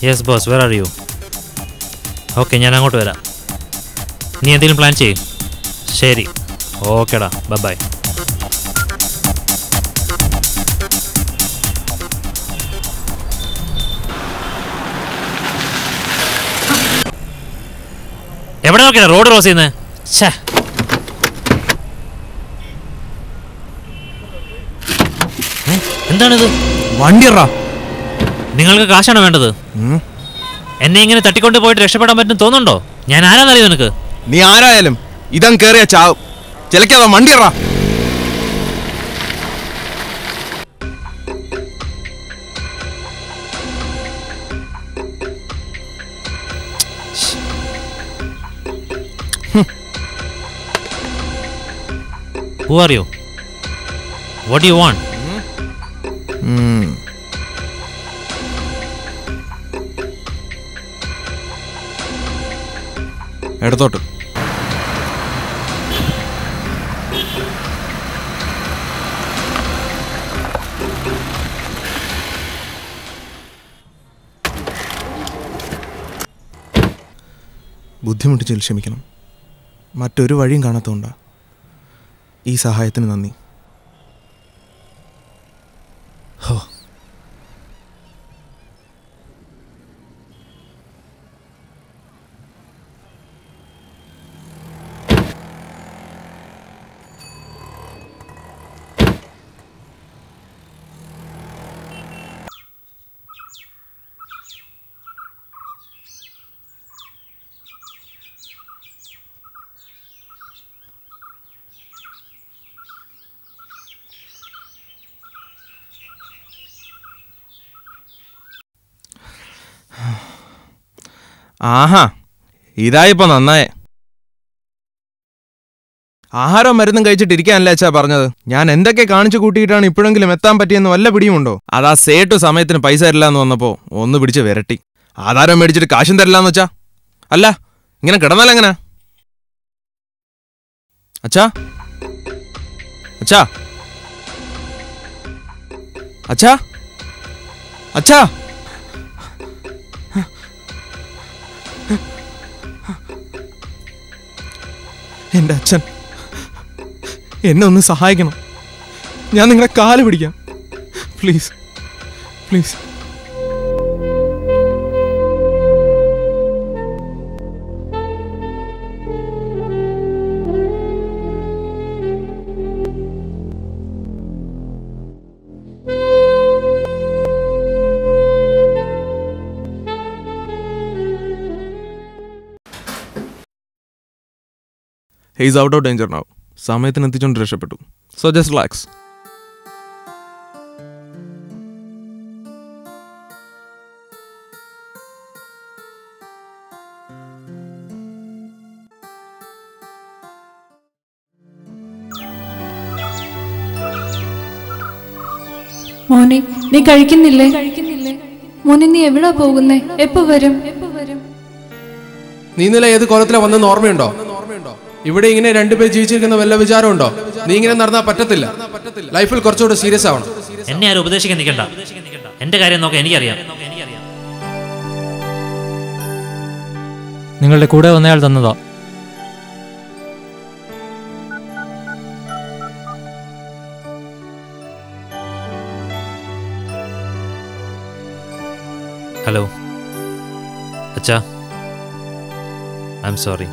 Yes boss, where are you? Okay, ഞാൻ അങ്ങോട്ട് വരാം. നീ എന്തെങ്കിലും പ്ലാൻ ചെയ്യും. ശരി, ഓക്കേടാ, ബൈ. എവിടെ നോക്കിയാ റോഡ് ക്രോസ് ചെയ്യുന്നത്? എന്താണിത്? വണ്ടിയറാ. നിങ്ങൾക്ക് കാശാണോ വേണ്ടത്? എന്നെ ഇങ്ങനെ തട്ടിക്കൊണ്ട് പോയിട്ട് രക്ഷപ്പെടാൻ പറ്റും തോന്നുന്നുണ്ടോ? ഞാൻ ആരാന്നറിയോ നിനക്ക്? നീ ആരായാലും ഇതം കേറിയ ചാവും. ചിലക്കാതെ വണ്ടിയറാ. Who are you? What do you want? എടുത്തോട്ട്. ബുദ്ധിമുട്ടിച്ചതിൽ ക്ഷമിക്കണം. മറ്റൊരു വഴിയും കാണാത്തതുകൊണ്ടാ. ഈ സഹായത്തിന് നന്ദി. ആഹാ, ഇതായിപ്പോ നന്നായേ. ആഹാരവും മരുന്നും കഴിച്ചിട്ടിരിക്കാനല്ലേ അച്ഛാ പറഞ്ഞത്? ഞാൻ എന്തൊക്കെ കാണിച്ചു കൂട്ടിയിട്ടാണ് ഇപ്പോഴെങ്കിലും എത്താൻ പറ്റിയെന്ന് വല്ല പിടിയുമുണ്ടോ? അതാ സേട്ടു സമയത്തിന് പൈസ തരില്ലാന്ന് വന്നപ്പോ ഒന്ന് പിടിച്ച് വിരട്ടി. ആധാരം മേടിച്ചിട്ട് കാശും തരില്ലാന്ന് വെച്ചാ? അല്ല, ഇങ്ങനെ കിടന്നാലെങ്ങനെ? അച്ഛാ, അച്ഛാ, അച്ഛാ, അച്ഛാ. എൻ്റെ അച്ഛൻ, എന്നെ ഒന്ന് സഹായിക്കണം. ഞാൻ നിങ്ങളെ കാല് പിടിക്കാം. Please, please. He is out of danger now. സമയത്തിന് എത്തിച്ചുകൊണ്ട് രക്ഷപ്പെട്ടു. So just relax. മോനെ, നീ കഴിക്കുന്നില്ലേ? മോനെ, നീ എവിടാ പോകുന്നേ? എപ്പോ വരും? നീ ഇന്നലെ ഏത് കോലത്തിലാ വന്നെന്ന് ഓർമ്മയുണ്ടോ? ഇവിടെ ഇങ്ങനെ രണ്ടുപേർ ജീവിച്ചിരിക്കുന്ന വല്ല വിചാരമുണ്ടോ? നീ ഇങ്ങനെ നടന്നാൽ പറ്റത്തില്ല. ലൈഫിൽ കുറച്ചുകൂടെ സീരിയസ് ആവണം. എന്നെ ആരും ഉപദേശിക്കാൻ നിൽക്കണ്ട. എന്റെ കാര്യം നോക്കാൻ എനിക്കറിയാം. നിങ്ങളുടെ കൂടെ വന്നയാൾ തന്നതാ. ഹലോ അച്ഛാ, ഐ എം സോറി.